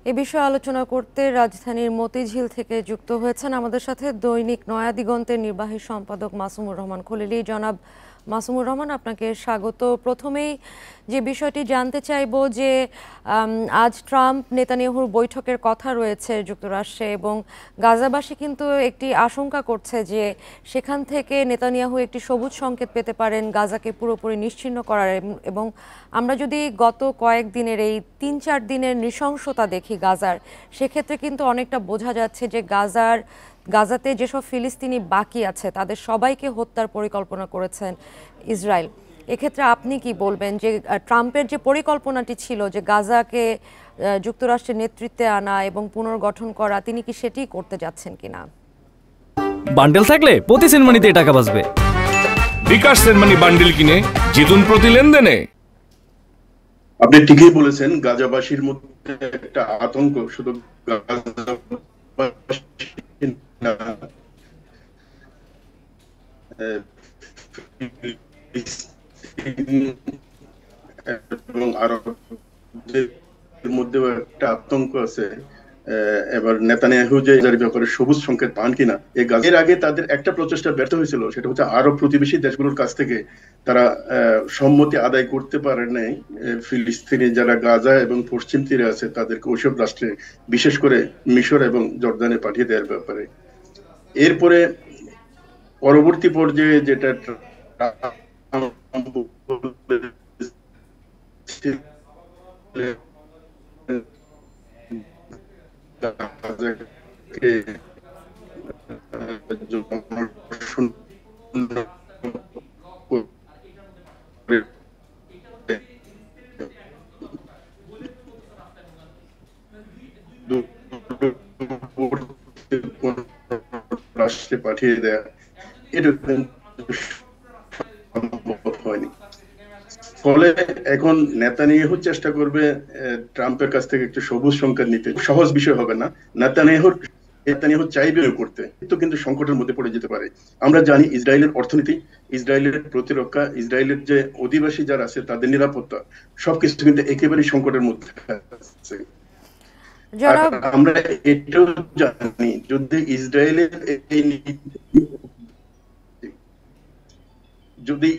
এ বিষয়ে আলোচনা করতে রাজধানীর মতিঝিল থেকে যুক্ত হয়েছেন আমাদের সাথে দৈনিক নয়া দিগন্তের নির্বাহী সম্পাদক মাসুমুর রহমান খলিলি। জনাব মাসুমুর রহমান, আপনাকে স্বাগত। প্রথমেই যে বিষয়টি জানতে চাইব যে আজ ট্রাম্প নেতানিয়াহুর বৈঠকের কথা রয়েছে যুক্তরাষ্ট্রে, এবং গাজাবাসী কিন্তু একটি আশঙ্কা করছে যে সেখান থেকে নেতানিয়াহু একটি সবুজ সংকেত পেতে পারেন গাজাকে পুরোপুরি নিশ্চিহ্ন করার। এবং আমরা যদি গত কয়েকদিনের এই ৩-৪ দিনের নৃশংসতা দেখি গাজার, সেক্ষেত্রে কিন্তু অনেকটা বোঝা যাচ্ছে যে গাজাতে যেসব ফিলিস্তিনি বাকি আছে তাদের সবাইকে হত্যার পরিকল্পনা করেছেন ইসরায়েল। এক্ষেত্রে আপনি কি বলবেন যে ট্রাম্পের যে পরিকল্পনাটি ছিল যে গাজাকে যুক্তরাষ্ট্রের নেতৃত্বে আনা এবং পুনর্গঠন করা, তিনি কি সেটি করতে যাচ্ছেন কিনা? বান্ডেল থাকলে প্রতি সেনমানিতে টাকা বাঁচবে। বিকাশ সেনমানি বান্ডেল কিনে জিতুন প্রতি লেনদেনে। আপনি ঠিকই বলেছেন, গাজাবাসীর মধ্যে একটা আতঙ্ক শুধু এবং আরবের মধ্যেও একটা আতঙ্ক আছে। এবার নেতানিয়াহু যে ব্যাপারে সবুজ সংকেত পান কিনা, এর আগে তাদের একটা প্রচেষ্টা ব্যর্থ হয়েছিল, সেটা হচ্ছে আরব প্রতিবেশী দেশগুলোর কাছ থেকে তারা সম্মতি আদায় করতে পারে নাই ফিলিস্তিনি যারা গাজা এবং পশ্চিম তীরে আছে তাদেরকে ওইসব রাষ্ট্রে, বিশেষ করে মিশর এবং জর্দানে পাঠিয়ে দেওয়ার ব্যাপারে। এরপরে পরবর্তী পর্যায়ে যেটা রাষ্ট্রে পাঠিয়ে দেয়া, এটা সম্ভব হয়নি। ফলে এখন নেতানিয়াহু চেষ্টা করবে ট্রাম্পের কাছ থেকে একটু সবুজ সংকেত নিতে। সহজ বিষয় হবে না। নেতানিয়াহু চাইবে করতে, কিন্তু সংকটের মধ্যে পড়ে যেতে পারে। আমরা জানি ইসরায়েলের অর্থনীতি, ইসরায়েলের প্রতিরক্ষা, ইসরায়েলের যে অধিবাসী যারা আছে তাদের নিরাপত্তা, সবকিছু কিন্তু একেবারেই সংকটের মধ্যে আছে। আমরা এটাও জানি, যদি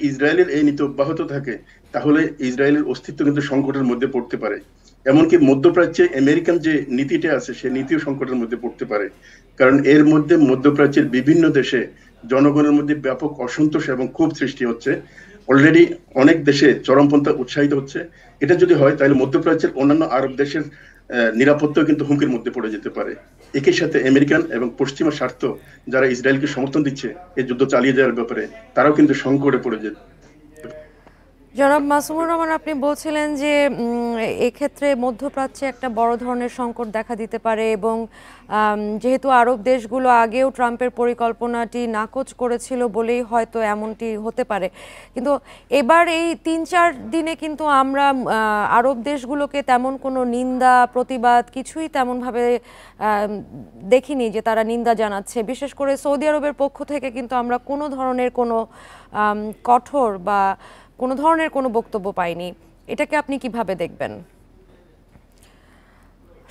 ইসরায়েলের এই নীতি অব্যাহত থাকে তাহলে ইসরায়েলের অস্তিত্ব কিন্তু সংকটের মধ্যে পড়তে পারে। এমনকি মধ্যপ্রাচ্যে আমেরিকান যে নীতিটা আছে সে নীতিও সংকটের মধ্যে পড়তে পারে। কারণ এর মধ্যে মধ্যপ্রাচ্যের বিভিন্ন দেশে জনগণের মধ্যে ব্যাপক অসন্তোষ এবং ক্ষোভ সৃষ্টি হচ্ছে। অলরেডি অনেক দেশে চরমপন্থা উৎসাহিত হচ্ছে। এটা যদি হয় তাহলে মধ্যপ্রাচ্যের অন্যান্য আরব দেশের নিরাপত্তাও কিন্তু হুমকির মধ্যে পড়ে যেতে পারে। একই সাথে আমেরিকান এবং পশ্চিমা স্বার্থ যারা ইসরায়েলকে সমর্থন দিচ্ছে এই যুদ্ধ চালিয়ে যাওয়ার ব্যাপারে, তারাও কিন্তু সংকটে পড়ে যেতে। জনাব মাসুমুর রহমান, আপনি বলছিলেন যে এক্ষেত্রে মধ্যপ্রাচ্যে একটা বড় ধরনের সংকট দেখা দিতে পারে, এবং যেহেতু আরব দেশগুলো আগেও ট্রাম্পের পরিকল্পনাটি নাকচ করেছিল বলেই হয়তো এমনটি হতে পারে। কিন্তু এবার এই ৩-৪ দিনে কিন্তু আমরা আরব দেশগুলোকে তেমন কোনো নিন্দা প্রতিবাদ কিছুই তেমনভাবে দেখিনি যে তারা নিন্দা জানাচ্ছে। বিশেষ করে সৌদি আরবের পক্ষ থেকে কিন্তু আমরা কোনো ধরনের কোনো কঠোর বা কোনো ধরনের কোনো বক্তব্য পাইনি। এটাকে আপনি কিভাবে দেখবেন?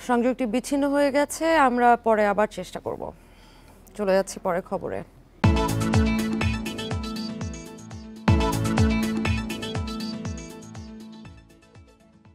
সংযোগটি বিচ্ছিন্ন হয়ে গেছে, আমরা পরে আবার চেষ্টা করব। চলে যাচ্ছি পরের খবরে।